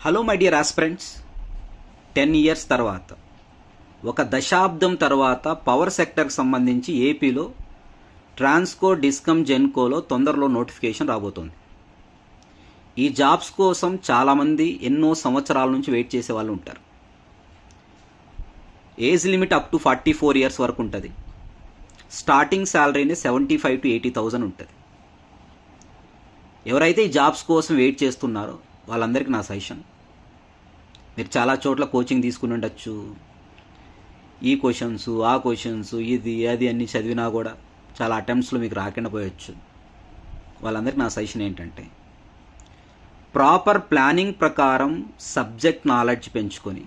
Hello my dear aspirants, 10 years తర్వాత, ఒక దశాబ్దం తర్వాత పవర్ సెక్టర్కి సంబంధించి ఏపీలో ట్రాన్స్కో, డిస్కమ్, జెన్కోలో తొందరలో నోటిఫికేషన్ రాబోతోంది. ఈ జాబ్స్ కోసం చాలామంది ఎన్నో సంవత్సరాల నుంచి వెయిట్ చేసే వాళ్ళు ఉంటారు. Age limit up to 44 years వరకు ఉంటుంది. స్టార్టింగ్ శాలరీని 75,000 to 80,000 ఉంటుంది. ఎవరైతే ఈ జాబ్స్ కోసం వెయిట్ చేస్తున్నారో వాళ్ళందరికీ నా సజెషన్, మీరు చాలా చోట్ల కోచింగ్ తీసుకుని ఉండొచ్చు. ఈ క్వశ్చన్స్, ఆ క్వశ్చన్స్, ఇది అది అన్నీ చదివినా కూడా చాలా అటెంప్ట్స్లో మీకు రాకుండా పోయొచ్చు. వాళ్ళందరికీ నా సజెషన్ ఏంటంటే, ప్రాపర్ ప్లానింగ్ ప్రకారం సబ్జెక్ట్ నాలెడ్జ్ పెంచుకొని,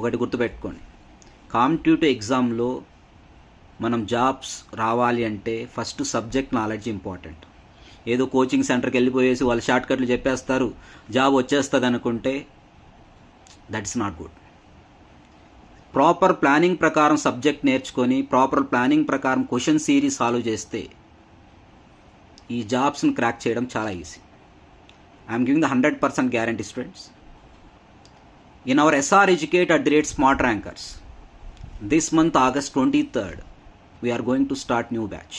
ఒకటి గుర్తుపెట్టుకోండి, కాంపిటేటివ్ ఎగ్జామ్లో మనం జాబ్స్ రావాలి అంటే ఫస్ట్ సబ్జెక్ట్ నాలెడ్జ్ ఇంపార్టెంట్. ఏదో కోచింగ్ సెంటర్కి వెళ్ళిపోయేసి వాళ్ళు షార్ట్ కట్లు చెప్పేస్తారు, జాబ్ వచ్చేస్తుంది అనుకుంటే that's not good. Proper planning ప్రకారం సబ్జెక్ట్ నేర్చుకొని, ప్రాపర్ ప్లానింగ్ ప్రకారం క్వశ్చన్ సిరీస్ సాల్వ్ చేస్తే ఈ జాబ్స్ని క్రాక్ చేయడం చాలా easy. I'm giving the 100% guarantee students. In our SR Educate @Smart Rankers, this month August 23rd, we are going to start new batch.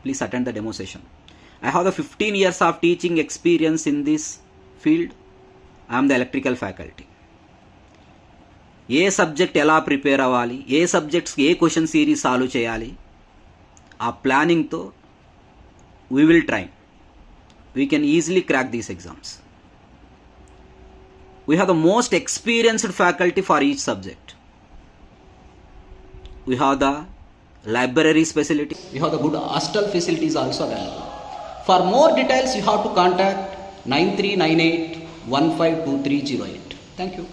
Please attend the demo session. I have the 15 years of teaching experience in this field. I am the electrical faculty. ఏ subject ఎలా prepare అవ్వాలి, ఏ సబ్జెక్ట్స్కి ఏ question series solve చేయాలి, ఆ ప్లానింగ్తో we will try. We can easily crack these exams. We have the most experienced faculty for each subject. We have the library facility. We have the good hostel facilities also available. For more details, you have to contact 9398 152308. Thank you.